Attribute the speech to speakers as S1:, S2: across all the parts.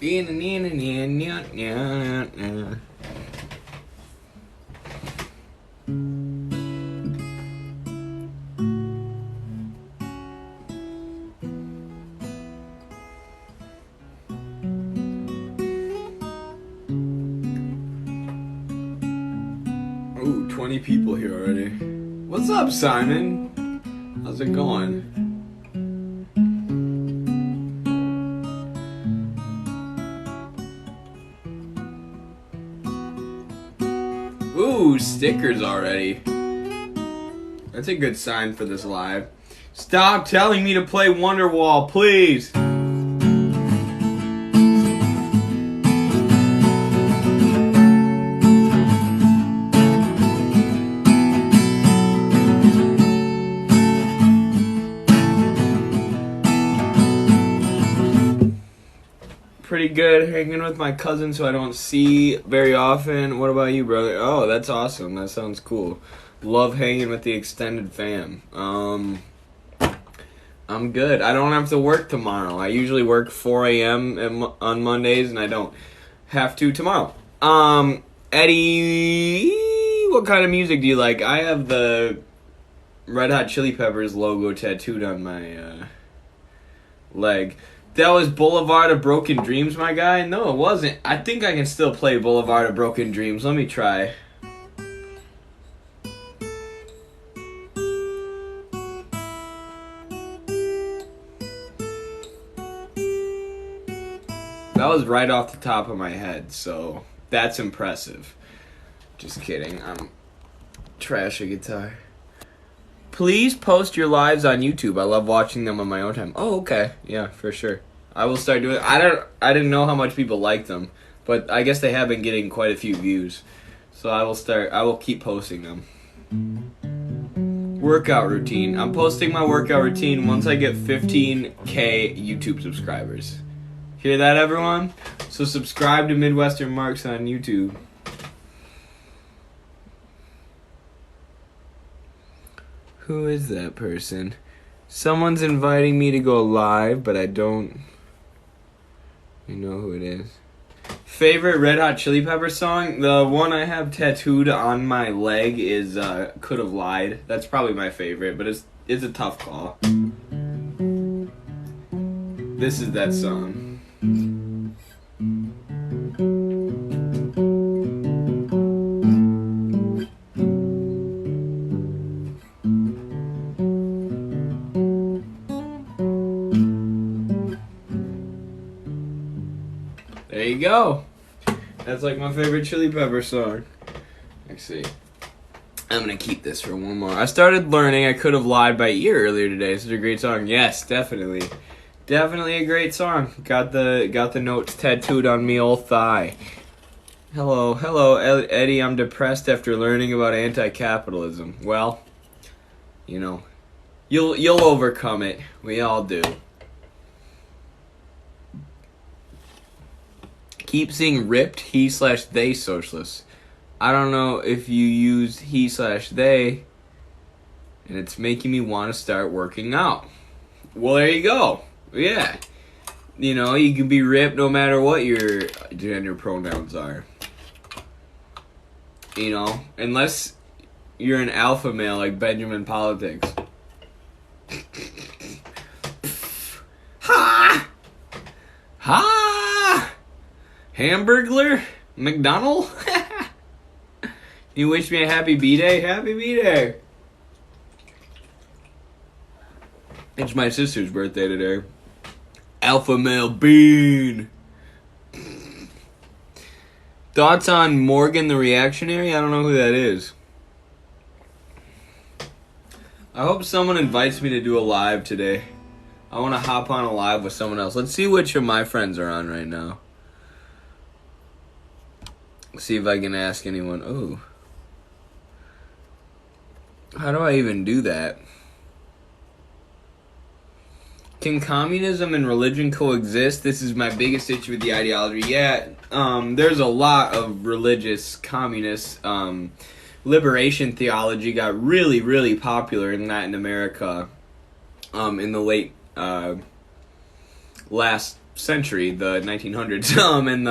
S1: Ooh, 20 people here already. What's up, Simon? How's it going? Ooh, stickers already. That's a good sign for this live. Stop telling me to play Wonderwall, please. Pretty good hanging with my cousins who I don't see very often. What about you, brother? Oh, that's awesome. That sounds cool. Love hanging with the extended fam. I'm good. I don't have to work tomorrow. I usually work 4 a.m. on Mondays, and I don't have to tomorrow. Eddie, what kind of music do you like? I have the Red Hot Chili Peppers logo tattooed on my leg. That was Boulevard of Broken Dreams, my guy? No, it wasn't. I think I can still play Boulevard of Broken Dreams. Let me try. That was right off the top of my head, so that's impressive. Just kidding. I'm trash a guitar. Please post your lives on YouTube. I love watching them on my own time. Oh, okay. Yeah, for sure. I will start doing it. I didn't know how much people like them, but I guess they have been getting quite a few views. So I will keep posting them. Workout routine. I'm posting my workout routine once I get 15K YouTube subscribers. Hear that, everyone? So subscribe to Midwestern Marks on YouTube. Who is that person? Someone's inviting me to go live, but I don't know who it is. Favorite Red Hot Chili Pepper song? The one I have tattooed on my leg is Could Have Lied. That's probably my favorite, but it's a tough call. This is that song. There you go. That's like my favorite Chili Pepper song. Let's see. I'm gonna keep this for one more. I started learning I Could Have Lied by ear earlier today. Such a great song. Yes, definitely. Definitely a great song. Got the notes tattooed on me old thigh. Hello, Eddie. I'm depressed after learning about anti-capitalism. Well, you know, you'll overcome it. We all do. Keep seeing ripped he/they socialists. I don't know if you use he/they, and it's making me want to start working out. Well, there you go. Yeah. You know, you can be ripped no matter what your gender pronouns are. You know, unless you're an alpha male like Benjamin Politics. Ha! Ha! Hamburglar? McDonald? You wish me a happy B-Day? Happy B-Day! It's my sister's birthday today. Alpha male bean! Thoughts on Morgan the Reactionary? I don't know who that is. I hope someone invites me to do a live today. I want to hop on a live with someone else. Let's see which of my friends are on right now. See if I can ask anyone. Ooh. How do I even do that? Can communism and religion coexist? This is my biggest issue with the ideology. Yeah, there's a lot of religious communists. Liberation theology got really, really popular in Latin America in the late last century, the 1900s, and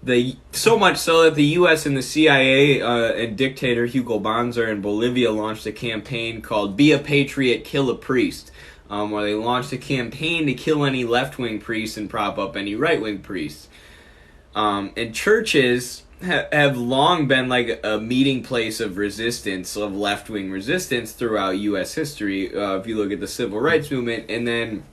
S1: the so much so that the U.S. and the CIA and dictator Hugo Banzer in Bolivia launched a campaign called "Be a Patriot, Kill a Priest," where they launched a campaign to kill any left-wing priests and prop up any right-wing priests. And churches have long been like a meeting place of resistance, of left-wing resistance throughout U.S. history. If you look at the civil rights movement, and then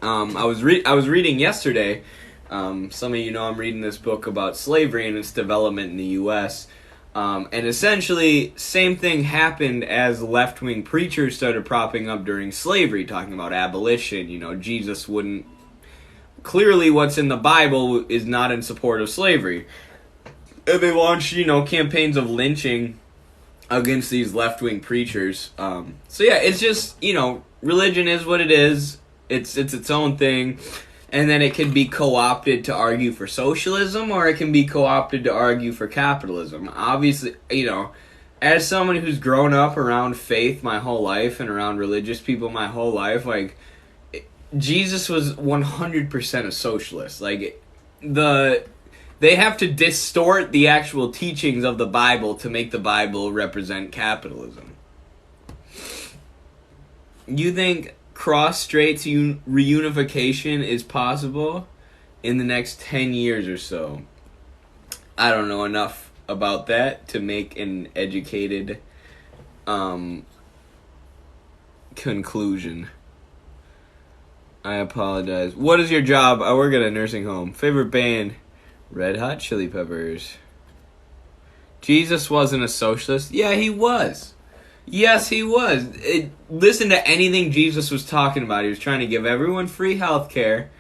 S1: I was reading yesterday. Some of you know I'm reading this book about slavery and its development in the U.S. And essentially, same thing happened as left-wing preachers started propping up during slavery, talking about abolition. You know, Jesus wouldn't. Clearly, what's in the Bible is not in support of slavery. And they launched, campaigns of lynching against these left-wing preachers. So yeah, it's just, religion is what it is. It's its own thing. And then it can be co-opted to argue for socialism, or it can be co-opted to argue for capitalism. Obviously, as someone who's grown up around faith my whole life and around religious people my whole life, like, Jesus was 100% a socialist. Like, they have to distort the actual teachings of the Bible to make the Bible represent capitalism. You think cross-straits reunification is possible in the next 10 years or so? I don't know enough about that to make an educated conclusion. I apologize. What is your job? I work at a nursing home. Favorite band? Red Hot Chili Peppers. Jesus wasn't a socialist. Yeah, he was. Yes, he was. Listen to anything Jesus was talking about. He was trying to give everyone free health care.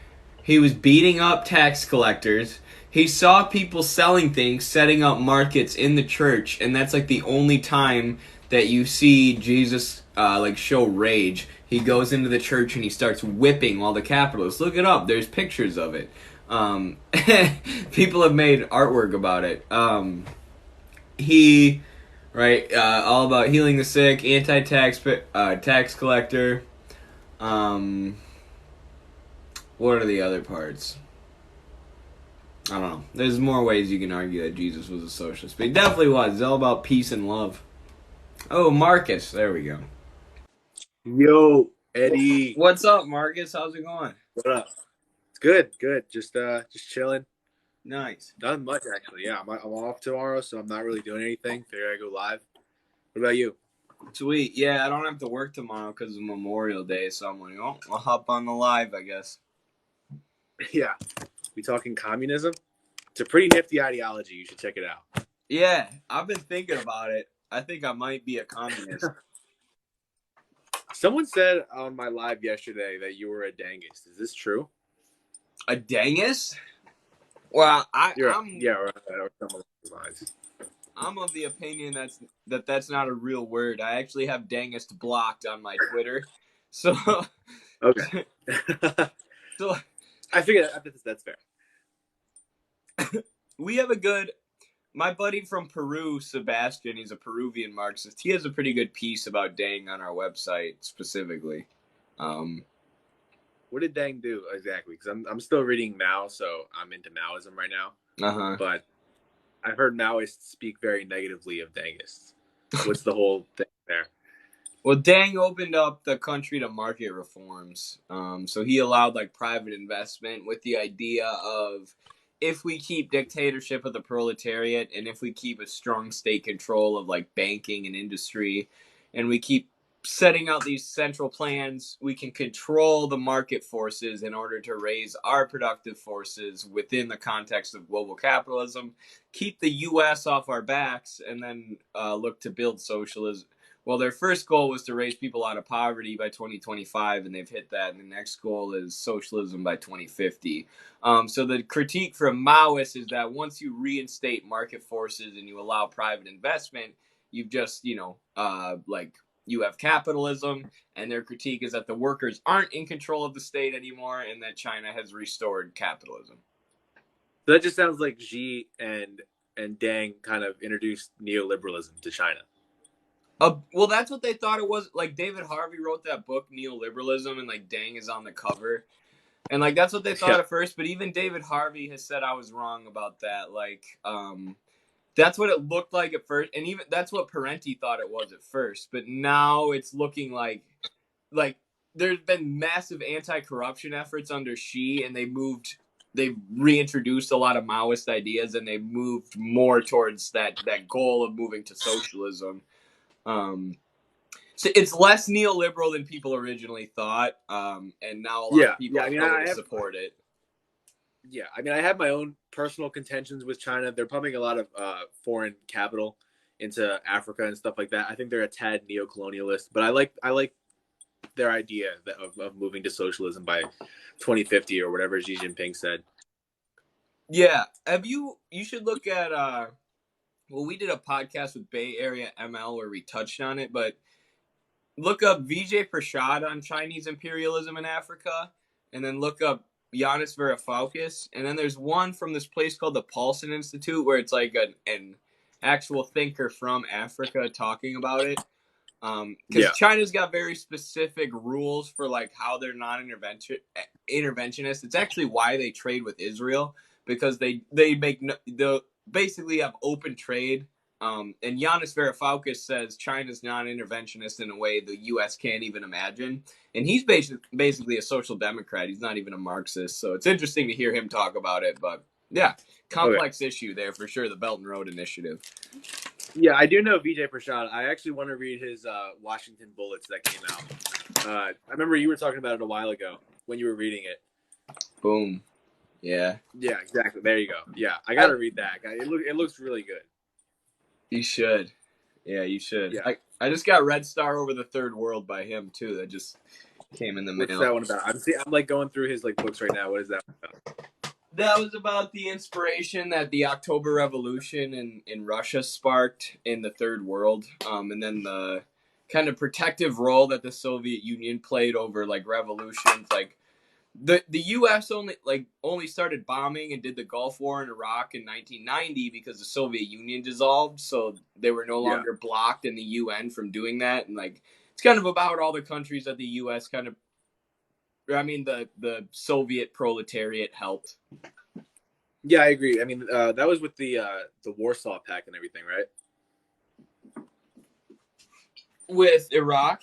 S1: He was beating up tax collectors. He saw people selling things, setting up markets in the church, and that's like the only time that you see Jesus show rage. He goes into the church and he starts whipping all the capitalists. Look it up. There's pictures of it. People have made artwork about it. All about healing the sick, anti-tax tax collector. What are the other parts? I don't know. There's more ways you can argue that Jesus was a socialist, but he definitely was. It's all about peace and love. Oh, Marcus. There we go.
S2: Yo, Eddie.
S1: What's up, Marcus? How's it going?
S2: What up? It's good. Just chilling.
S1: Nice.
S2: Nothing much, actually. Yeah, I'm off tomorrow, so I'm not really doing anything. Figure I go live. What about you?
S1: Sweet. Yeah, I don't have to work tomorrow because of Memorial Day, so I'm like, I'll hop on the live, I guess.
S2: Yeah. We talking communism? It's a pretty nifty ideology. You should check it out.
S1: Yeah, I've been thinking about it. I think I might be a communist.
S2: Someone said on my live yesterday that you were a dangist. Is this true?
S1: A dangist? Well, I'm of the opinion that's not a real word. I actually have dangist blocked on my Twitter. So
S2: okay.
S1: So
S2: I figured that's fair.
S1: We have my buddy from Peru, Sebastian, he's a Peruvian Marxist. He has a pretty good piece about Dang on our website specifically.
S2: What did Dang do exactly? Because I'm still reading Mao, so I'm into Maoism right now. But I've heard Maoists speak very negatively of Dangists. What's the whole thing there?
S1: Well, Dang opened up the country to market reforms. So he allowed private investment with the idea of, if we keep dictatorship of the proletariat and if we keep a strong state control of banking and industry, and we keep setting out these central plans, we can control the market forces in order to raise our productive forces within the context of global capitalism, keep the U.S. off our backs, and then look to build socialism. Well, their first goal was to raise people out of poverty by 2025, and they've hit that. And the next goal is socialism by 2050. So the critique from Maoists is that once you reinstate market forces and you allow private investment, you've just, you have capitalism. And their critique is that the workers aren't in control of the state anymore, and that China has restored capitalism.
S2: So that just sounds like Xi and Deng kind of introduced neoliberalism to China.
S1: Well, that's what they thought it was. David Harvey wrote that book, Neoliberalism, and Deng is on the cover. And like that's what they thought at first, but even David Harvey has said I was wrong about that. Like, that's what it looked like at first, and even that's what Parenti thought it was at first. But now it's looking like there's been massive anti-corruption efforts under Xi, and they've reintroduced a lot of Maoist ideas, and they moved more towards that goal of moving to socialism. So it's less neoliberal than people originally thought, and now a lot of people are willing to support it.
S2: Yeah, I mean, I have my own personal contentions with China. They're pumping a lot of foreign capital into Africa and stuff like that. I think they're a tad neo-colonialist, but I like their idea of moving to socialism by 2050 or whatever Xi Jinping said.
S1: Yeah, you should look at well, we did a podcast with Bay Area ML where we touched on it, but look up Vijay Prashad on Chinese imperialism in Africa, and then look up Yanis Varoufakis, and then there's one from this place called the Paulson Institute where it's like an actual thinker from Africa talking about it. Because China's got very specific rules for like how they're non-interventionist. It's actually why they trade with Israel, because they basically have open trade. And Yanis Varoufakis says China's non-interventionist in a way the U.S. can't even imagine. And he's basically a social democrat. He's not even a Marxist. So it's interesting to hear him talk about it. But yeah, complex issue there for sure, the Belt and Road Initiative.
S2: Yeah, I do know Vijay Prashad. I actually want to read his Washington Bullets that came out. I remember you were talking about it a while ago when you were reading it.
S1: Boom. Yeah.
S2: Yeah, exactly. There you go. Yeah, I got to read that. It looks really good.
S1: You should. Yeah, you should. Yeah. I just got Red Star Over the Third World by him, too. That just came in the mail.
S2: What's that one about? I'm like going through his like books right now. What is that about?
S1: That was about the inspiration that the October Revolution in Russia sparked in the Third World, and then the kind of protective role that the Soviet Union played over like revolutions. Like the U.S. only started bombing and did the Gulf War in Iraq in 1990 because the Soviet Union dissolved, so they were no longer blocked in the UN from doing that. And like it's kind of about all the countries that the U.S. the Soviet proletariat helped.
S2: Yeah, I agree. I mean, that was with the Warsaw Pact and everything, right?
S1: With Iraq?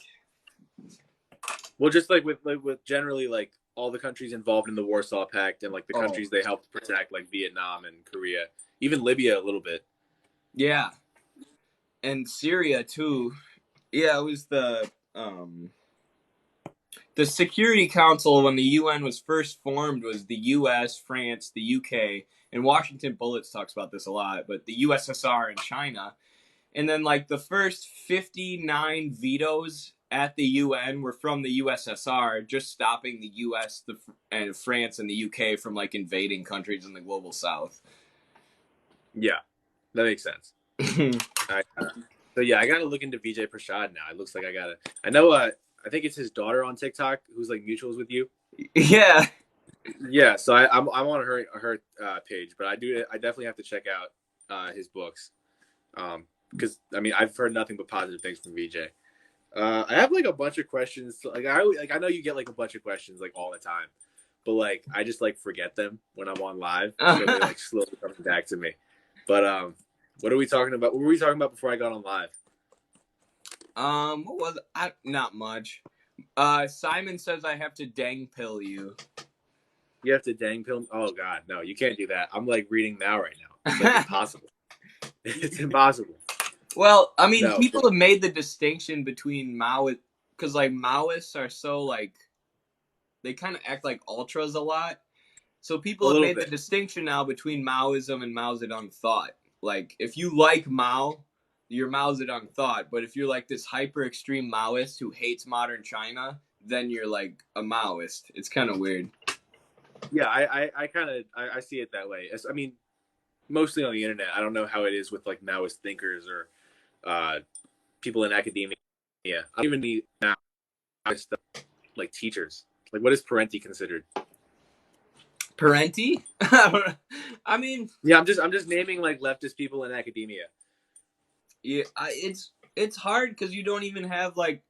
S2: Well, just like with generally like all the countries involved in the Warsaw Pact and like the countries they helped protect, like Vietnam and Korea, even Libya a little bit.
S1: Yeah, and Syria too. Yeah, it was the Security Council when the UN was first formed was the US, France, the UK, and Washington Bullets talks about this a lot, but the USSR and China. And then like the first 59 vetoes at the UN were from the USSR, just stopping the US and France and the UK from like invading countries in the global south.
S2: Yeah, that makes sense. So yeah, I gotta look into Vijay Prashad now. It looks like I know I think it's his daughter on TikTok who's like mutuals with you.
S1: Yeah.
S2: Yeah, so I'm on her page, but I definitely have to check out his books. Because I mean I've heard nothing but positive things from Vijay. I have like a bunch of questions. Like I know you get like a bunch of questions like all the time, but like I just like forget them when I'm on live, so they're like slowly coming back to me. But what are we talking about? What were we talking about before I got on live?
S1: What was it? Not much. Simon says I have to dang pill you.
S2: You have to dang pill? Oh God, no, you can't do that. I'm like reading now right now. It's like impossible. It's impossible.
S1: Well, I mean, people have made the distinction between Maoist, because like Maoists are so like, they kind of act like ultras a lot. So people have made the distinction now between Maoism and Mao Zedong thought. Like, if you like Mao, you're Mao Zedong thought. But if you're like this hyper extreme Maoist who hates modern China, then you're like a Maoist. It's kind of weird.
S2: Yeah, I see it that way. I mean, mostly on the internet. I don't know how it is with like Maoist thinkers or people in academia. I don't even need Maoist like teachers. Like, what is Parenti considered?
S1: Parenti? I mean,
S2: yeah, I'm just naming like leftist people in academia.
S1: Yeah, it's hard because you don't even have like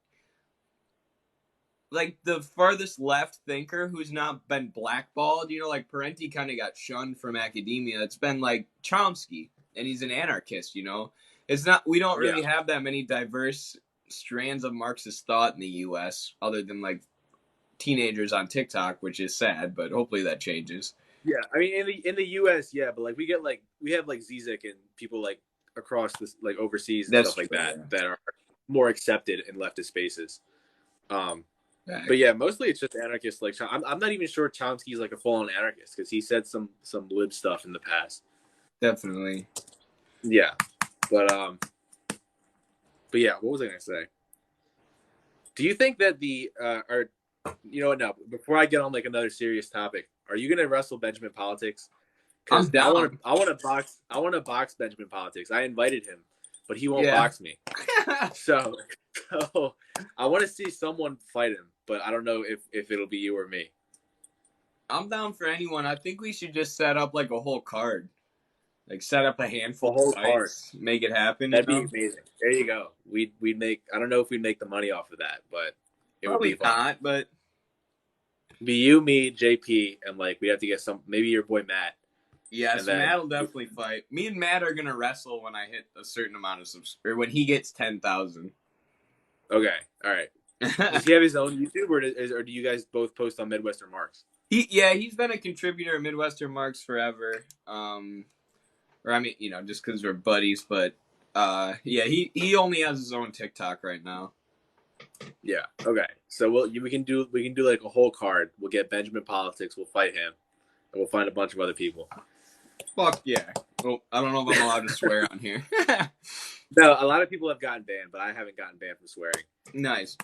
S1: like the farthest left thinker who's not been blackballed. You know, like Parenti kind of got shunned from academia. It's been like Chomsky, and he's an anarchist. You know, it's not. We don't
S2: Yeah.
S1: really have that many diverse strands of Marxist thought in the U.S. other than like teenagers on TikTok, which is sad, but hopefully that changes.
S2: Yeah, I mean in the U.S., yeah, but like we have like Zizek and people like across this like overseas and
S1: That's
S2: stuff like
S1: true,
S2: that
S1: yeah.
S2: that are more accepted in leftist spaces. Um,
S1: Right.
S2: but yeah, mostly it's just anarchists. Like I'm not even sure Chomsky's like a full-on anarchist because he said some lib stuff in the past.
S1: Definitely.
S2: Yeah, but yeah, what was I gonna say? Do you think that the or you know what? No, before I get on like another serious topic, are you gonna wrestle Benjamin Politics?
S1: I'm
S2: Because
S1: down.
S2: I want to box Benjamin Politics. I invited him, but he won't
S1: Yeah.
S2: box me. So I want to see someone fight him, but I don't know if it'll be you or me.
S1: I'm down for anyone. I think we should just set up like a whole card. Like set up a handful
S2: The whole
S1: of
S2: card.
S1: fights, make it happen.
S2: That'd
S1: You
S2: be
S1: know?
S2: amazing. There you go. We'd make. I don't know if we'd make the money off of that, but it would be
S1: Probably
S2: fun.
S1: not, but
S2: Be you, me, JP, and like we have to get some. Maybe your boy Matt.
S1: yes,
S2: And then-
S1: Matt will definitely fight. Me and Matt are gonna wrestle when I hit a certain amount of or when he gets 10,000.
S2: Okay, all right. Does he have his own YouTube, or do you guys both post on Midwestern Marks?
S1: He's been a contributor at Midwestern Marks forever. Or I mean, you know, just because we're buddies, but yeah, he only has his own TikTok right now.
S2: Yeah. Okay. So we can do like a whole card. We'll get Benjamin Politics. We'll fight him, and we'll find a bunch of other people.
S1: Fuck yeah. Well, I don't know if I'm allowed to swear on here.
S2: No, a lot of people have gotten banned, but I haven't gotten banned from swearing.
S1: Nice.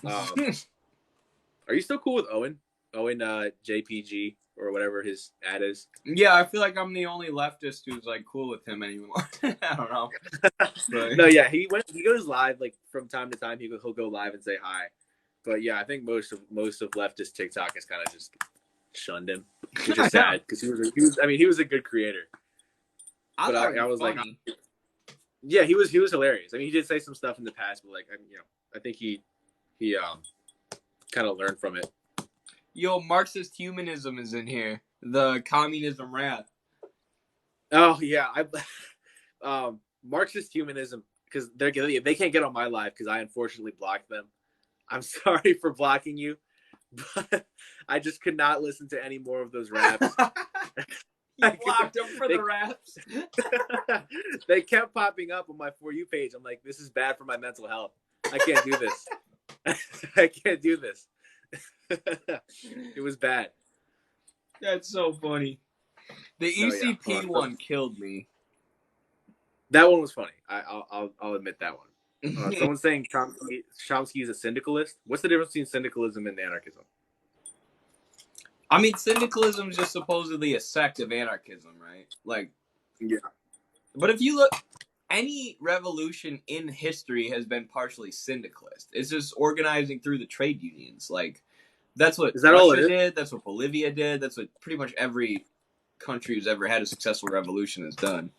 S2: Are you still cool with Owen? Owen JPG or whatever his ad is.
S1: Yeah, I feel like I'm the only leftist who's like cool with him anymore. I don't know. But...
S2: No, yeah, he goes live like from time to time. He'll go live and say hi. But yeah, I think most of leftist TikTok has kind of just shunned him, which is sad because he was a good creator.
S1: I was
S2: like,
S1: funny.
S2: Yeah, he was hilarious. I mean, he did say some stuff in the past, but like, I think he kind of learned from it.
S1: Yo, Marxist humanism is in here. The communism rat.
S2: Oh yeah, Marxist humanism, because they can't get on my live because I unfortunately blocked them. I'm sorry for blocking you, but I just could not listen to any more of those raps.
S1: You blocked them for the raps.
S2: They kept popping up on my For You page. I'm like, this is bad for my mental health. I can't do this. I can't do this. It was bad.
S1: That's so funny. The ECP one killed me.
S2: That one was funny. I'll admit that one. Someone's saying Chomsky is a syndicalist. What's the difference between syndicalism and anarchism?
S1: I mean, syndicalism is just supposedly a sect of anarchism, right? Like,
S2: yeah.
S1: But if you look, any revolution in history has been partially syndicalist. It's just organizing through the trade unions. Like, that's what Russia did. That's what Bolivia did. That's what pretty much every country who's ever had a successful revolution has done.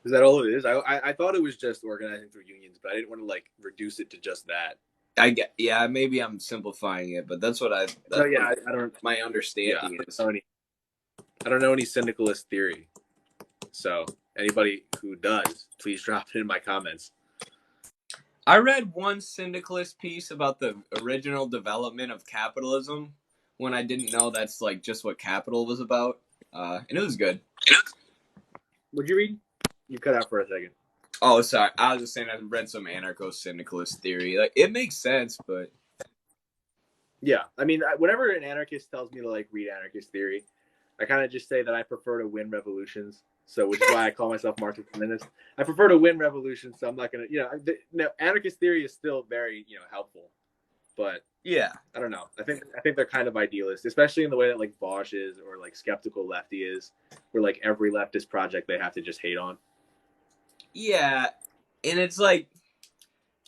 S2: Is that all it is? I thought it was just organizing through unions, but I didn't want to like reduce it to just that.
S1: Yeah, maybe I'm simplifying it, but that's what I don't. My understanding is.
S2: I don't know any syndicalist theory, so anybody who does, please drop it in my comments.
S1: I read one syndicalist piece about the original development of capitalism when I didn't know that's like just what capital was about, and it was good.
S2: What'd you read? You cut out for a second.
S1: Oh, sorry. I was just saying I read some anarcho-syndicalist theory. Like, it makes sense, but...
S2: Yeah. I mean, whenever an anarchist tells me to, like, read anarchist theory, I kind of just say that I prefer to win revolutions. So, which is why I call myself Marxist-Leninist. I prefer to win revolutions, so I'm not going to... anarchist theory is still very, helpful. But...
S1: Yeah.
S2: I don't know. I think they're kind of idealist, especially in the way that, like, Bosch is or, like, Skeptical Lefty is, where, like, every leftist project they have to just hate on.
S1: Yeah, and it's like,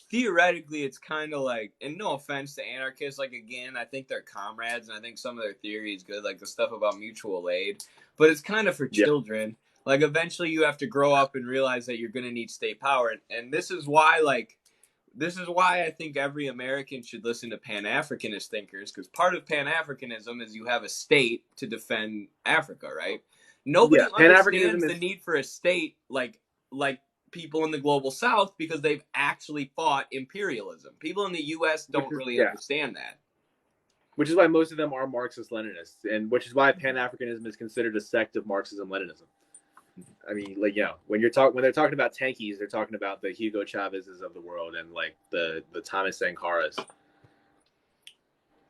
S1: theoretically, it's kind of like, and no offense to anarchists, like, again, I think they're comrades, and I think some of their theory is good, like the stuff about mutual aid, but it's kind of for children. Like, eventually you have to grow up and realize that you're going to need state power, and this is why, like, This is why I think every American should listen to Pan-Africanist thinkers, because part of Pan-Africanism is you have a state to defend Africa, right? Nobody
S2: Yeah, Pan-Africanism
S1: understands the
S2: is,
S1: need for a state like people in the global South because they've actually fought imperialism. People in the U.S. don't really understand that.
S2: which is why most of them are Marxist-Leninists, and which is why Pan-Africanism is considered a sect of Marxism-Leninism. I mean, like, when they're talking about tankies, they're talking about the Hugo Chavez's of the world and like the Thomas Sankaras.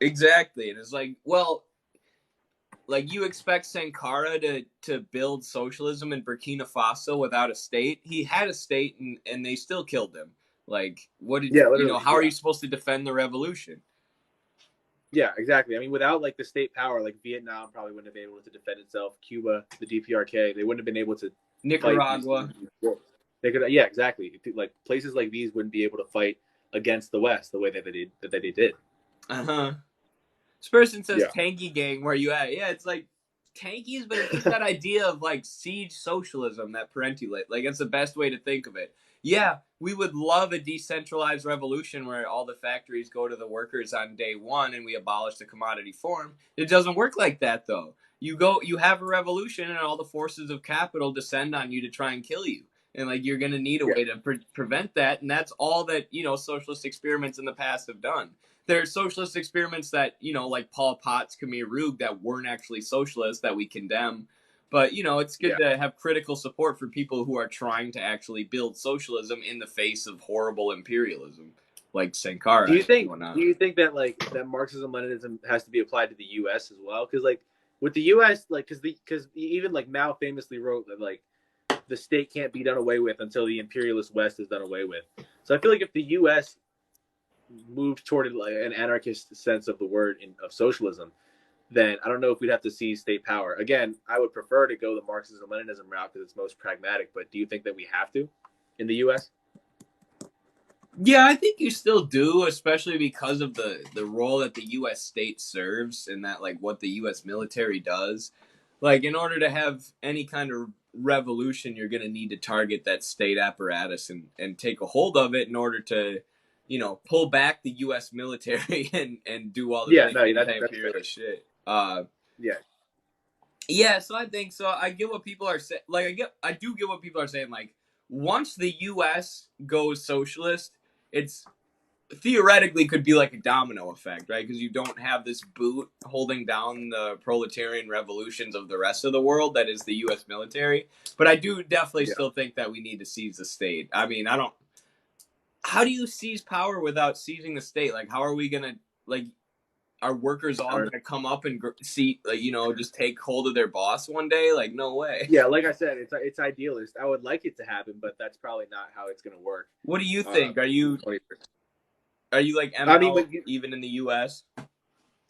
S1: Exactly, and it's like, well, like you expect Sankara to build socialism in Burkina Faso without a state? He had a state, and they still killed him. Like, what did how are you supposed to defend the revolution?
S2: Yeah, exactly. I mean, without like the state power, like Vietnam probably wouldn't have been able to defend itself. Cuba, the DPRK, they wouldn't have been able to.
S1: Nicaragua.
S2: They could, yeah, exactly. Like places like these wouldn't be able to fight against the West the way that they did.
S1: This person says tanky gang, where you at? Yeah, it's like tankies, but it's that idea of like siege socialism, that parentulate. Like, it's the best way to think of it. Yeah, we would love a decentralized revolution where all the factories go to the workers on day one and we abolish the commodity form. It doesn't work like that, though. You have a revolution and all the forces of capital descend on you to try and kill you. And like, you're going to need a way to prevent that. And that's all that, socialist experiments in the past have done. There are socialist experiments that, like Pol Pot's Khmer Rouge, that weren't actually socialist, that we condemn. But, it's good to have critical support for people who are trying to actually build socialism in the face of horrible imperialism, like Sankara.
S2: Do you think that like that Marxism-Leninism has to be applied to the U.S. as well? Because like with the U.S., like because even like Mao famously wrote that like the state can't be done away with until the imperialist West is done away with. So I feel like if the U.S. moved toward like an anarchist sense of the word of socialism, then I don't know if we'd have to seize state power. Again, I would prefer to go the Marxism-Leninism route because it's most pragmatic, but do you think that we have to in the U.S.?
S1: Yeah, I think you still do, especially because of the role that the U.S. state serves and that, like, what the U.S. military does. Like, in order to have any kind of revolution, you're going to need to target that state apparatus and take a hold of it in order to, pull back the U.S. military and do all the anti-imperialist shit. Yeah, so I think so. I get what people are saying. Like, I do get what people are saying. Like, once the U.S. goes socialist, it's theoretically could be like a domino effect, right? Because you don't have this boot holding down the proletarian revolutions of the rest of the world that is the U.S. military. But I do definitely still think that we need to seize the state. I mean, how do you seize power without seizing the state? Like, how are we gonna, like, are workers all gonna come up and see, like, just take hold of their boss one day? Like, no way.
S2: Yeah, like I said, it's idealist. I would like it to happen, but that's probably not how it's gonna work.
S1: What do you think? Are you like ML, even in the U.S.?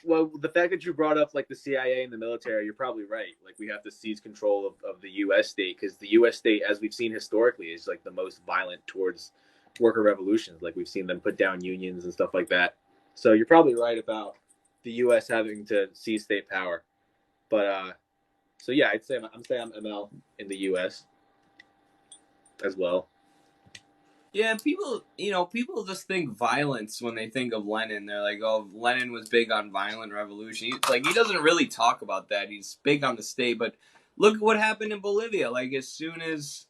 S2: Well, the fact that you brought up like the CIA and the military, you're probably right. Like, we have to seize control of the U.S. state because the U.S. state, as we've seen historically, is like the most violent towards worker revolutions. Like, we've seen them put down unions and stuff like that. So you're probably right about the U.S. having to seize state power. But so yeah, I'm saying I'm ML in the U.S. as well.
S1: Yeah, people just think violence when they think of Lenin. They're like, oh, Lenin was big on violent revolution. He doesn't really talk about that. He's big on the state. But look at what happened in Bolivia. Like, as soon as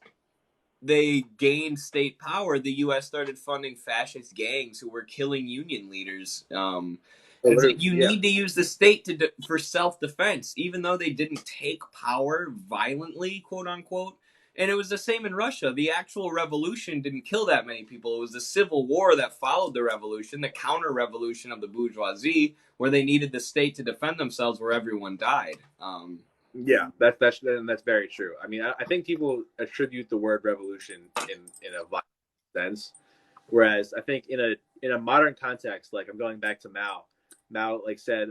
S1: they gained state power, the U.S. started funding fascist gangs who were killing union leaders. Need to use the state for self-defense, even though they didn't take power violently, quote unquote. And it was the same in Russia. The actual revolution didn't kill that many people. It was the civil war that followed the revolution, the counter-revolution of the bourgeoisie, where they needed the state to defend themselves, where everyone died.
S2: Yeah, that's very true. I mean, I think people attribute the word revolution in a violent sense, whereas I think in a modern context, like, I'm going back to Mao like said,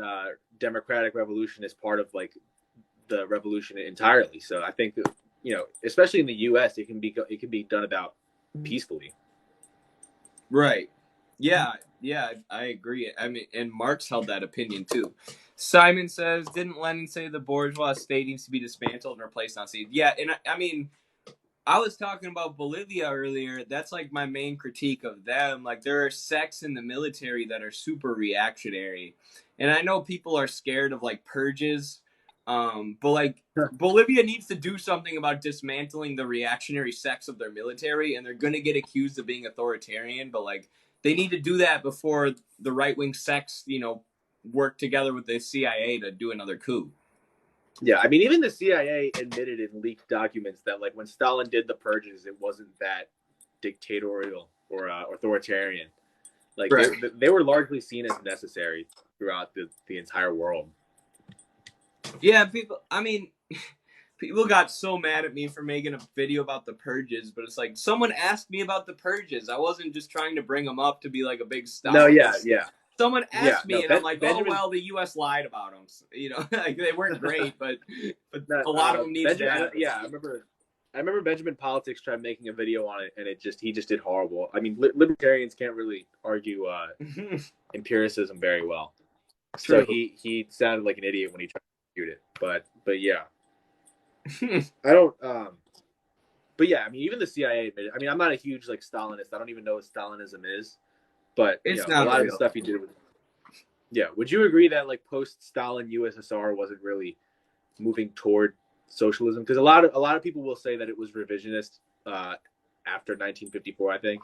S2: democratic revolution is part of like the revolution entirely. So I think that, especially in the U.S., it can be done about peacefully.
S1: Right. Yeah, I agree. I mean, and Marx held that opinion too. Simon says, didn't Lenin say the bourgeois state needs to be dismantled and replaced on seed? Yeah, and I mean, I was talking about Bolivia earlier. That's like my main critique of them. Like there are sects in the military that are super reactionary. And I know people are scared of like purges. But like Bolivia needs to do something about dismantling the reactionary sects of their military, and they're gonna get accused of being authoritarian, but like they need to do that before the right wing sects, work together with the CIA to do another coup.
S2: Yeah, I mean, even the CIA admitted in leaked documents that, like, when Stalin did the purges, it wasn't that dictatorial or authoritarian. Like,
S1: Right.
S2: they were largely seen as necessary throughout the entire world.
S1: Yeah, people. I mean, people got so mad at me for making a video about the purges, but it's like someone asked me about the purges. I wasn't just trying to bring them up to be like a big Stalinist.
S2: No, yeah.
S1: Someone
S2: Yeah,
S1: asked
S2: no,
S1: me, and I'm like,
S2: Benjamin,
S1: oh well, the U.S. lied about them. Like they weren't great, but
S2: no,
S1: a lot of them needed to happen.
S2: yeah, I remember Benjamin Politics tried making a video on it, and he just did horrible. I mean, libertarians can't really argue empiricism very well.
S1: True.
S2: So he sounded like an idiot when he tried to refute it. But yeah. I don't but yeah, I mean, even the CIA admitted. I mean, I'm not a huge like Stalinist. I don't even know what Stalinism is, but
S1: it's
S2: a lot
S1: real.
S2: of the stuff he did. Yeah, would you agree that like post-Stalin USSR wasn't really moving toward socialism? Because a lot of people will say that it was revisionist after 1954. I think.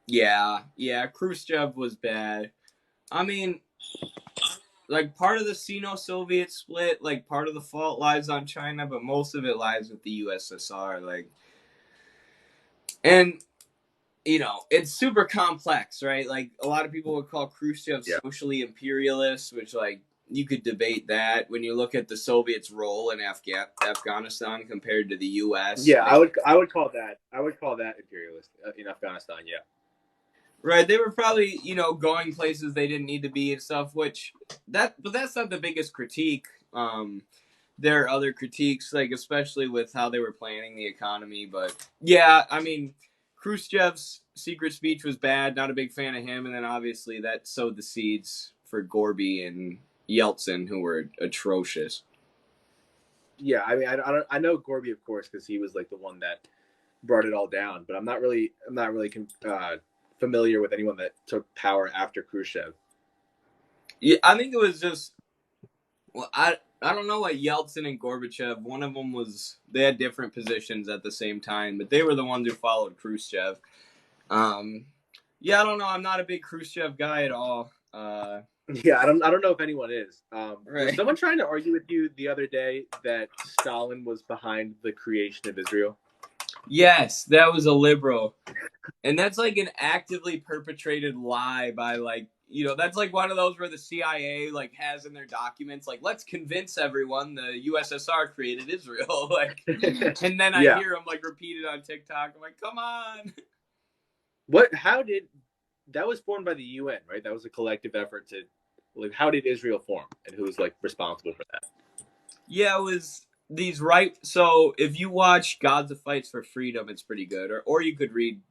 S1: Yeah. Khrushchev was bad. I mean, like part of the Sino-Soviet split, like part of the fault lies on China, but most of it lies with the USSR. Like, and it's super complex, right? Like a lot of people would call Khrushchev socially imperialist, which like you could debate that when you look at the Soviets' role in Afghanistan compared to the U.S.
S2: Yeah, I would call that imperialist in Afghanistan. Yeah.
S1: Right, they were probably, going places they didn't need to be and stuff, but that's not the biggest critique. There are other critiques, like especially with how they were planning the economy, but yeah, I mean, Khrushchev's secret speech was bad, not a big fan of him, and then obviously that sowed the seeds for Gorby and Yeltsin, who were atrocious.
S2: Yeah, I mean, I know Gorby, of course, because he was like the one that brought it all down, but I'm not really familiar with anyone that took power after Khrushchev.
S1: Yeah, I think it was just, well, I don't know what Yeltsin and Gorbachev. One of them they had different positions at the same time, but they were the ones who followed Khrushchev. Yeah, I don't know. I'm not a big Khrushchev guy at all.
S2: Yeah, I don't know if anyone is.
S1: Right.
S2: Was someone trying to argue with you the other day that Stalin was behind the creation of Israel?
S1: Yes, that was a liberal. And that's like an actively perpetrated lie by like, that's like one of those where the CIA like has in their documents like, let's convince everyone the USSR created Israel. Like, and then I hear them like repeated on TikTok. I'm like, come on.
S2: That was formed by the UN, right? That was a collective effort to, like, how did Israel form, and who was like responsible for that?
S1: Yeah, it was these so if you watch Gods of Fights for Freedom, it's pretty good, or you could read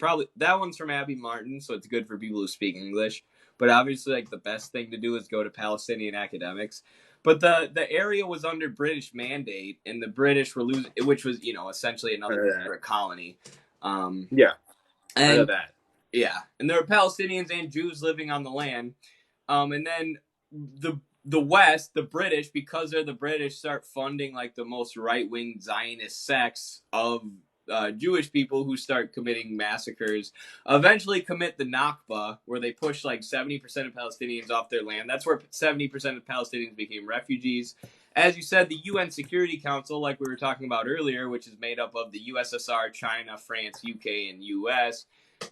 S1: probably that one's from Abby Martin, so it's good for people who speak English, but obviously like the best thing to do is go to Palestinian academics. But the area was under British mandate, and the British were losing, which was essentially another colony.
S2: Yeah, I know that.
S1: Yeah, and there were Palestinians and Jews living on the land, and then the West, the British, because they're the British, start funding like the most right-wing Zionist sects of Jewish people who start committing massacres. Eventually commit the Nakba, where they push like 70% of Palestinians off their land. That's where 70% of Palestinians became refugees. As you said, the UN Security Council, like we were talking about earlier, which is made up of the USSR, China, France, UK, and US,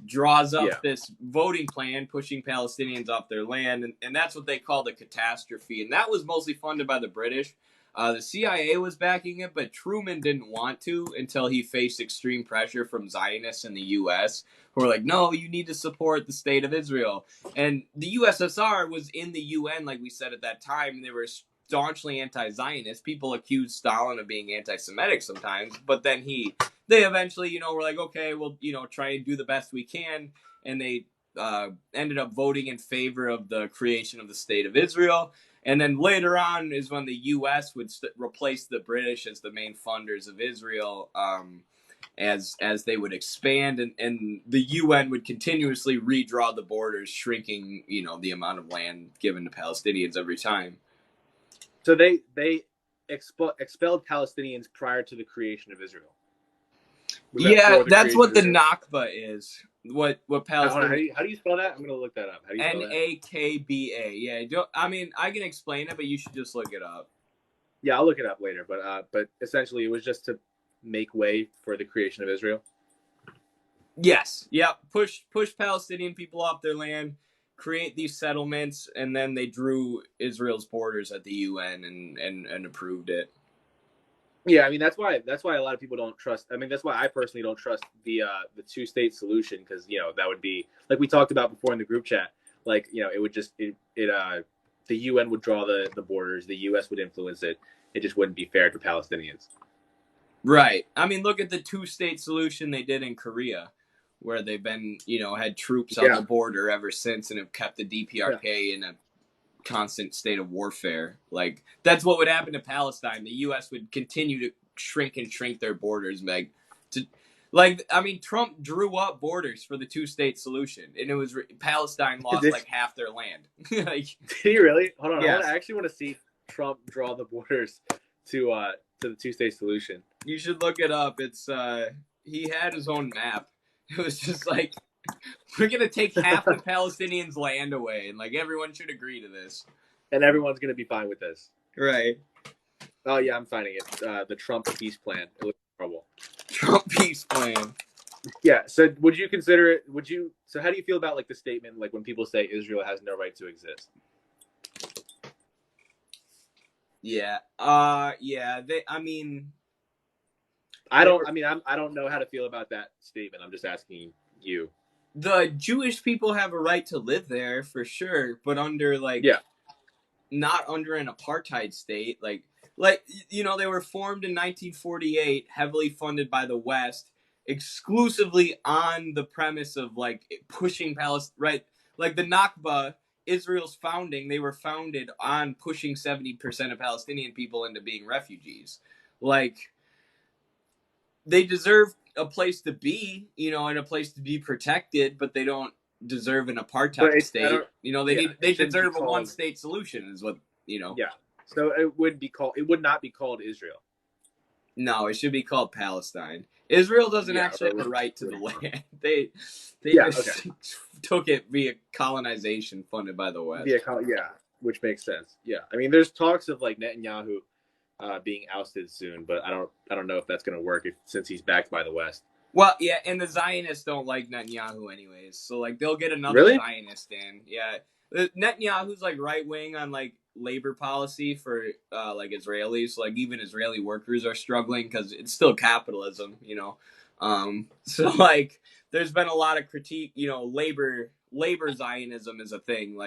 S1: draws up this voting plan pushing Palestinians off their land, and that's what they call the catastrophe. And that was mostly funded by the British. The CIA was backing it, but Truman didn't want to until he faced extreme pressure from Zionists in the U.S., who were like, no, you need to support the state of Israel. And the USSR was in the UN, like we said at that time, and they were staunchly anti-Zionist. People accused Stalin of being anti-Semitic sometimes, but then they eventually, were like, okay, we'll, try and do the best we can. And they ended up voting in favor of the creation of the state of Israel. And then later on is when the U.S. would replace the British as the main funders of Israel, as they would expand, and the UN would continuously redraw the borders, shrinking the amount of land given to Palestinians every time.
S2: So they expelled Palestinians prior to the creation of Israel.
S1: Yeah, that's what the Nakba is. What Palestinians?
S2: How do you spell that? I'm gonna look that up. How do you spell that?
S1: Nakba. Yeah, I can explain it, but you should just look it up.
S2: Yeah, I'll look it up later. But essentially, it was just to make way for the creation of Israel.
S1: Yes. Yep. Push Palestinian people off their land, create these settlements, and then they drew Israel's borders at the UN and approved it.
S2: Yeah, I mean that's why a lot of people don't trust. I mean that's why I personally don't trust the two-state solution, because that would be, like we talked about before in the group chat. Like it would just the UN would draw the borders, the US would influence it. It just wouldn't be fair to Palestinians.
S1: Right. I mean, look at the two-state solution they did in Korea, where they've been had troops on the border ever since and have kept the DPRK in a constant state of warfare. Like, that's what would happen to Palestine. The U.S. would continue to shrink their borders, Trump drew up borders for the two-state solution, and it was Palestine lost like half their land.
S2: Did he really? Hold on,
S1: yes.
S2: I actually want to see Trump draw the borders to the two-state solution.
S1: You should look it up. It's he had his own map. It was just like, we're going to take half the Palestinians' land away, and everyone should agree to this.
S2: And everyone's going to be fine with this.
S1: Right.
S2: Oh, yeah, I'm finding it. The Trump peace plan. It looks horrible.
S1: Trump peace plan.
S2: Yeah, so would you consider it, so how do you feel about the statement, when people say Israel has no right to exist?
S1: Yeah. Yeah,
S2: I don't know how to feel about that statement. I'm just asking you.
S1: The Jewish people have a right to live there for sure, but under not under an apartheid state. They were formed in 1948, heavily funded by the West, exclusively on the premise of pushing Palestine. Right, the Nakba, Israel's founding. They were founded on pushing 70% of Palestinian people into being refugees. They deserve a place to be, and a place to be protected, but they don't deserve an apartheid state. They deserve a one-state solution, is what. Yeah.
S2: So it would not be called Israel.
S1: No, it should be called Palestine. Israel doesn't actually have a right to the land. They just took it via colonization funded by the West.
S2: Which makes sense. Yeah, I mean, there's talks of Netanyahu being ousted soon, but I don't know if that's going to work since he's backed by the West.
S1: Well, yeah, and the Zionists don't like Netanyahu anyways, so they'll get another Zionist in. Yeah, Netanyahu's right wing on labor policy for Israelis. Even Israeli workers are struggling because it's still capitalism, So there's been a lot of critique. Labor Zionism is a thing.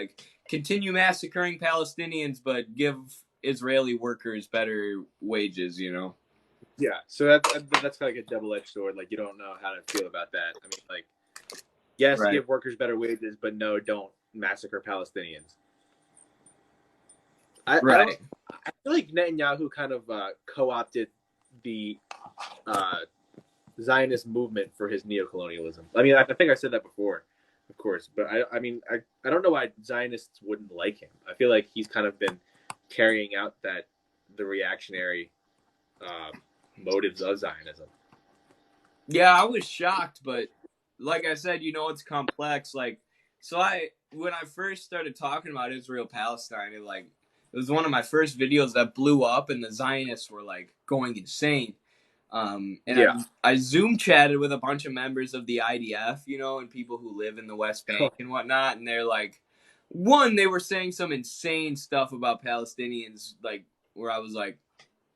S1: Continue massacring Palestinians, but give Israeli workers better wages.
S2: Yeah, so that's a double-edged sword. You don't know how to feel about that. I mean, yes, give workers better wages, but no, don't massacre Palestinians. I feel like Netanyahu kind of co-opted the Zionist movement for his neocolonialism. I mean, I think I said that before, of course, but I don't know why Zionists wouldn't like him. I feel like he's kind of been carrying out the reactionary motives of Zionism.
S1: Yeah, I was shocked, but like I said, it's complex. When I first started talking about Israel-Palestine, it was one of my first videos that blew up, and the Zionists were going insane. I Zoom chatted with a bunch of members of the IDF, and people who live in the West Bank and whatnot, and they're they were saying some insane stuff about Palestinians, where I was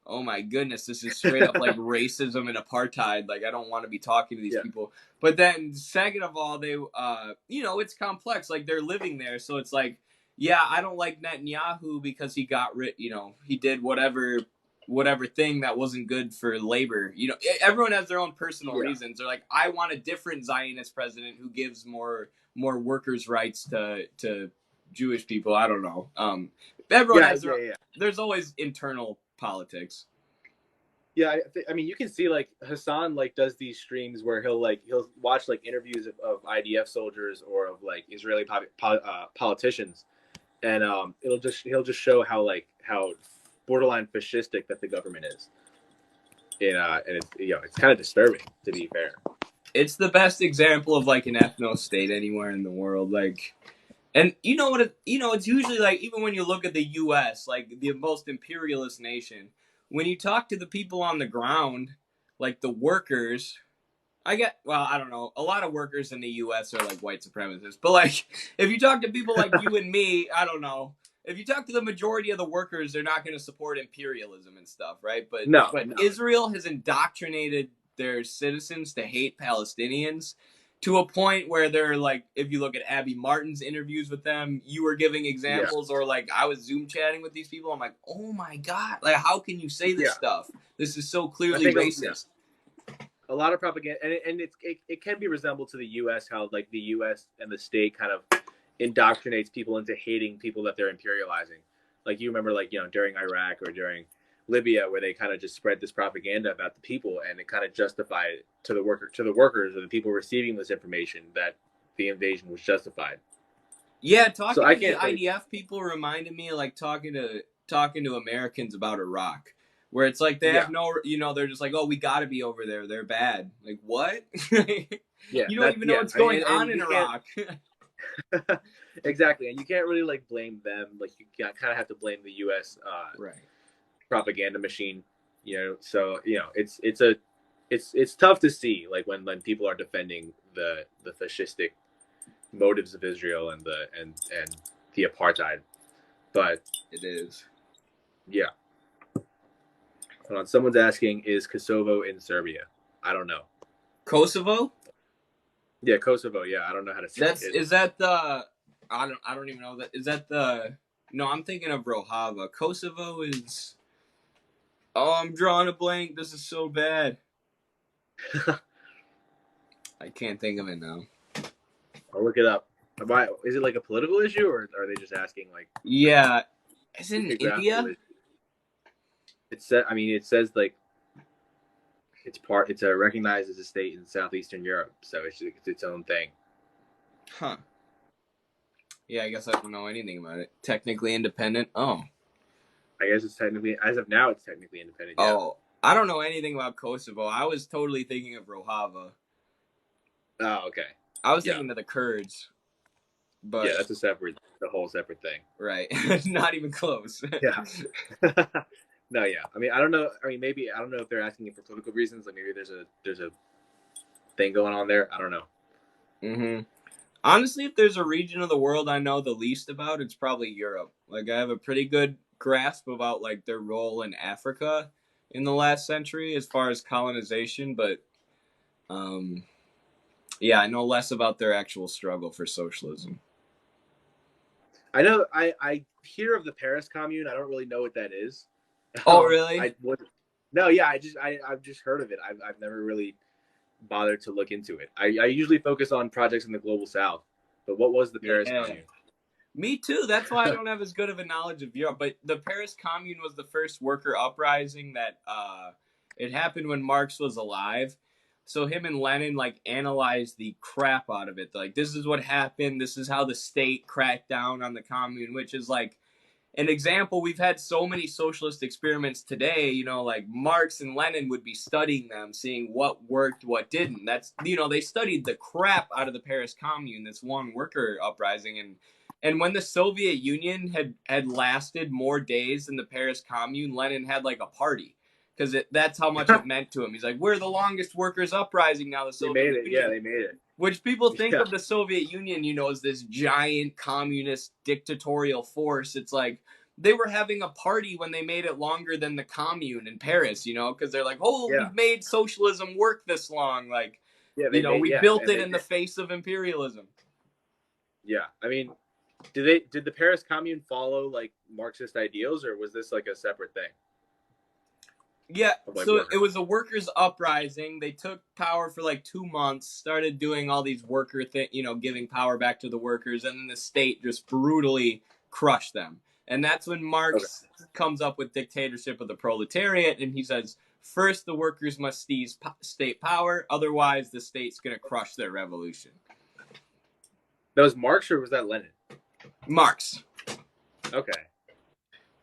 S1: oh my goodness, this is straight up racism and apartheid. I don't want to be talking to these people. But then, second of all, they, it's complex. They're living there, so it's I don't like Netanyahu because he got he did whatever thing that wasn't good for labor. Everyone has their own personal reasons. They're I want a different Zionist president who gives more more workers' rights to Jewish people. I don't know. Everyone has their. There's always internal politics.
S2: Yeah, I mean, you can see like Hassan like does these streams where he'll watch like interviews of IDF soldiers or of like Israeli politicians, and he'll just show how borderline fascistic that the government is. And it's it's kind of disturbing, to be fair.
S1: It's the best example of like an ethno state anywhere in the world. Like, and you know what? It's usually like, even when you look at the U.S., like the most imperialist nation, when you talk to the people on the ground, like the workers, I don't know. A lot of workers in the U.S. are like white supremacists, but like if you talk to people like you and me, I don't know. If you talk to the majority of the workers, they're not going to support imperialism and stuff, right? But Israel has indoctrinated their citizens to hate Palestinians to a point where they're like, if you look at Abby Martin's interviews with them, you were giving examples, or like I was Zoom chatting with these people. I'm like, oh my God, like how can you say this stuff? This is so clearly racist.
S2: A lot of propaganda, and it can be resembled to the U.S. how like the U.S. and the state kind of indoctrinates people into hating people that they're imperializing. Like you remember, like during Iraq or during Libya, where they kind of just spread this propaganda about the people, and it kind of justified it to the workers or the people receiving this information that the invasion was justified.
S1: Yeah, talking to the IDF people reminded me of like talking to Americans about Iraq, where it's like they have no, they're just like, oh, we got to be over there. They're bad. Like what? You don't even know what's going on in Iraq.
S2: Exactly, and you can't really like blame them. Like you kind of have to blame the U.S. Propaganda machine. So it's tough to see like when people are defending the fascistic motives of Israel and the apartheid, but
S1: it is.
S2: Yeah. Hold on, someone's asking, is Kosovo in Serbia? I don't know.
S1: Kosovo?
S2: Yeah, Kosovo. Yeah, I don't know how to say it.
S1: Is that the? I don't even know that. Is that the? No, I'm thinking of Rojava. Kosovo is. Oh, I'm drawing a blank. This is so bad. I can't think of it now.
S2: I'll look it up. Why, is it like a political issue, or are they just asking like?
S1: Yeah, is it in India?
S2: It says like it's recognized as a state in Southeastern Europe, so it's its own thing.
S1: Huh. Yeah, I guess I don't know anything about it. Technically independent. Oh.
S2: I guess it's technically, as of now, it's technically independent. Yeah.
S1: Oh, I don't know anything about Kosovo. I was totally thinking of Rojava.
S2: Oh, okay.
S1: I was thinking of the Kurds. But
S2: yeah, that's a whole separate thing.
S1: Right. Not even close.
S2: Yeah. No, yeah. I mean, I don't know. I mean, maybe, I don't know if they're asking it for political reasons. Like maybe there's a thing going on there. I don't know.
S1: Mm-hmm. Honestly, if there's a region of the world I know the least about, it's probably Europe. Like I have a pretty good grasp about like their role in Africa in the last century as far as colonization, but yeah, I know less about their actual struggle for socialism.
S2: I know I hear of the Paris Commune. I don't really know what that is.
S1: Oh, really?
S2: I've just heard of it. I've never really bothered to look into it. I usually focus on projects in the global south. But what was the Paris Commune?
S1: Me too. That's why I don't have as good of a knowledge of Europe. But the Paris Commune was the first worker uprising that it happened when Marx was alive. So him and Lenin like analyzed the crap out of it. Like, this is what happened. This is how the state cracked down on the commune, which is like an example. We've had so many socialist experiments today, like Marx and Lenin would be studying them, seeing what worked, what didn't. That's, they studied the crap out of the Paris Commune, this one worker uprising. And when the Soviet Union had lasted more days than the Paris Commune, Lenin had like a party. Because that's how much it meant to him. He's like, we're the longest workers uprising now. The Soviet Union.
S2: Yeah, they made it.
S1: Which people think of the Soviet Union, as this giant communist dictatorial force. It's like they were having a party when they made it longer than the commune in Paris, because they're like, we've made socialism work this long. Like, we built it in the face of imperialism.
S2: Yeah, I mean, did the Paris Commune follow like Marxist ideals, or was this like a separate thing?
S1: Yeah,
S2: of like
S1: so it
S2: workers.
S1: was a workers' uprising. They took power for like 2 months, started doing all these worker giving power back to the workers, and then the state just brutally crushed them. And that's when
S2: Okay.
S1: Marx comes up with dictatorship of the proletariat, and he says, first the workers must seize state power, otherwise the state's going to crush their revolution.
S2: That was Marx or was that Lenin?
S1: Marx.
S2: Okay.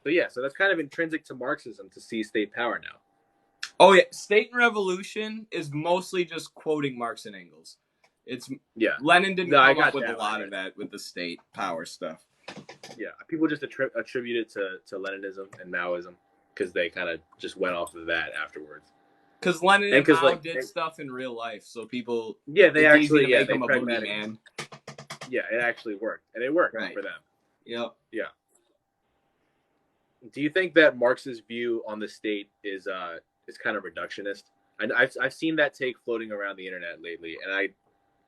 S2: So yeah, so that's kind of intrinsic to Marxism to seize state power now.
S1: Oh yeah, State and Revolution is mostly just quoting Marx and Engels. It's Lenin didn't come up with a lot of that with the state power stuff.
S2: Yeah, people just attribute it to Leninism and Maoism because they kind of just went off of that afterwards.
S1: Because Lenin and Mao did stuff in real life, so people
S2: they actually
S1: make them a boogeyman.
S2: Yeah, it actually worked, and it worked for them.
S1: Yep.
S2: Yeah. Do you think that Marx's view on the state is kind of reductionist? And I've seen that take floating around the internet lately, and I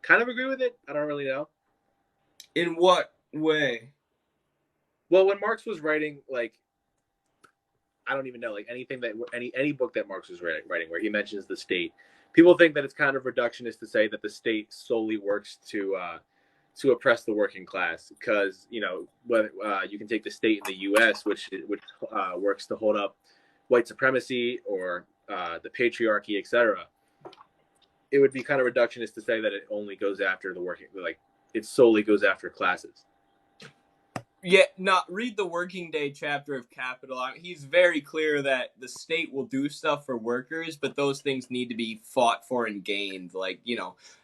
S2: kind of agree with it. I don't really know.
S1: In what way?
S2: Well, when Marx was writing, like, I don't even know, like anything that any book that Marx was writing where he mentions the state, people think that it's kind of reductionist to say that the state solely works to oppress the working class, because you can take the state in the U.S., which works to hold up white supremacy or the patriarchy, etc. It would be kind of reductionist to say that it only goes after the working, like it solely goes after classes.
S1: Yeah, read the Working Day chapter of Capital. He's very clear that the state will do stuff for workers, but those things need to be fought for and gained. Like,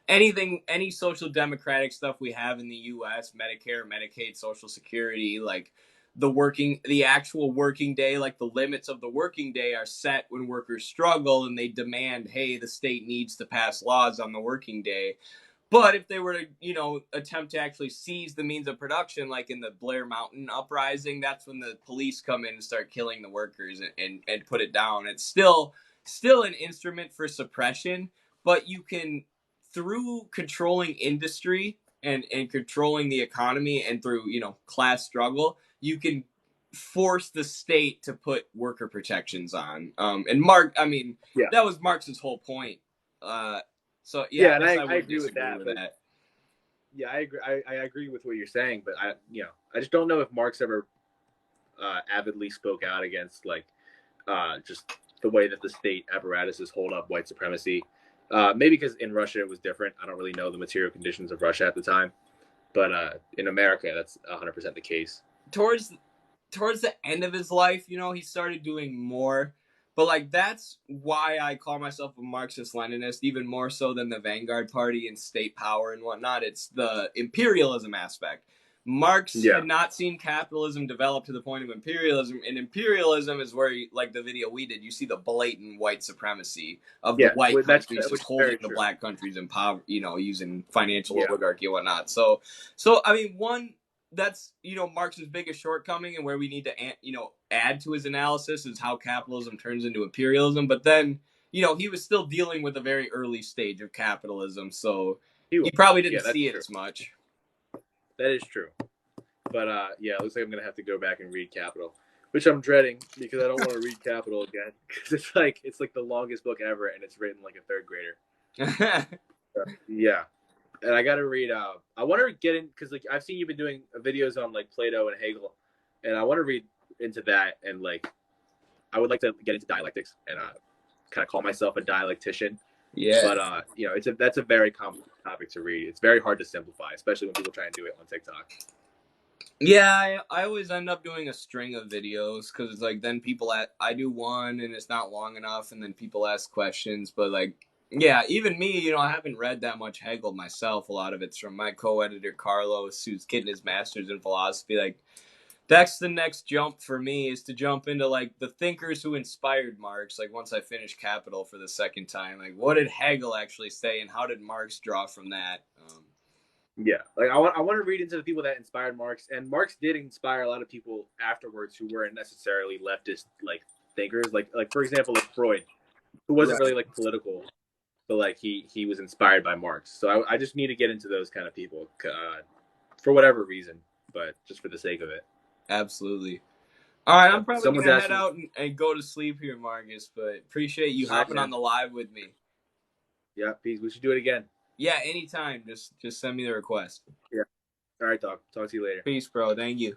S1: any social democratic stuff we have in the U.S., Medicare, Medicaid, Social Security, like the actual working day, like the limits of the working day are set when workers struggle and they demand, hey, the state needs to pass laws on the working day. But if they were to, attempt to actually seize the means of production, like in the Blair Mountain uprising, that's when the police come in and start killing the workers and put it down. It's still an instrument for suppression, but you can, through controlling industry and controlling the economy and through, class struggle, you can force the state to put worker protections on. And that was Marx's whole point. So yeah,
S2: and I agree
S1: with that.
S2: Yeah, I agree. I agree with what you're saying, but I just don't know if Marx ever avidly spoke out against just the way that the state apparatuses hold up white supremacy. Maybe because in Russia it was different. I don't really know the material conditions of Russia at the time, but in America that's 100% the case.
S1: Towards the end of his life, he started doing more. But that's why I call myself a Marxist-Leninist, even more so than the Vanguard Party and state power and whatnot. It's the imperialism aspect. Marx had not seen capitalism develop to the point of imperialism, and imperialism is where, like the video we did, you see the blatant white supremacy of the white countries just holding the black countries in power, using financial oligarchy and whatnot. So that's Marx's biggest shortcoming, and where we need to add to his analysis is how capitalism turns into imperialism. But then he was still dealing with a very early stage of capitalism, so he probably didn't see it as much.
S2: That is true, but it looks like I'm gonna have to go back and read Capital, which I'm dreading because I don't want to read Capital again, because it's like the longest book ever, and it's written like a third grader. Yeah. And I got to read. I want to get in because I've seen you've been doing videos on Plato and Hegel, and I want to read into that, and I would like to get into dialectics and kind of call myself a dialectician.
S1: Yeah.
S2: But that's a very complex topic to read. It's very hard to simplify, especially when people try and do it on TikTok.
S1: Yeah, I always end up doing a string of videos because then people I do one and it's not long enough, and then people ask questions, but yeah, even me, I haven't read that much Hegel myself. A lot of it's from my co-editor, Carlos, who's getting his master's in philosophy. That's the next jump for me, is to jump into, the thinkers who inspired Marx. Once I finish Capital for the second time, what did Hegel actually say, and how did Marx draw from that?
S2: I want to read into the people that inspired Marx. And Marx did inspire a lot of people afterwards who weren't necessarily leftist, thinkers. For example, Freud, who wasn't really, political. But he was inspired by Marx, so I just need to get into those kind of people for whatever reason, but just for the sake of it.
S1: Absolutely. All right, I'm probably
S2: Someone's
S1: gonna head
S2: asking.
S1: out and go to sleep here, Marcus. But appreciate you
S2: All right,
S1: hopping on
S2: man.
S1: the live with me.
S2: Yeah, peace. We should do it again.
S1: Yeah, anytime. Just send me the request.
S2: Yeah. All right, dog. Talk to you later.
S1: Peace, bro. Thank you.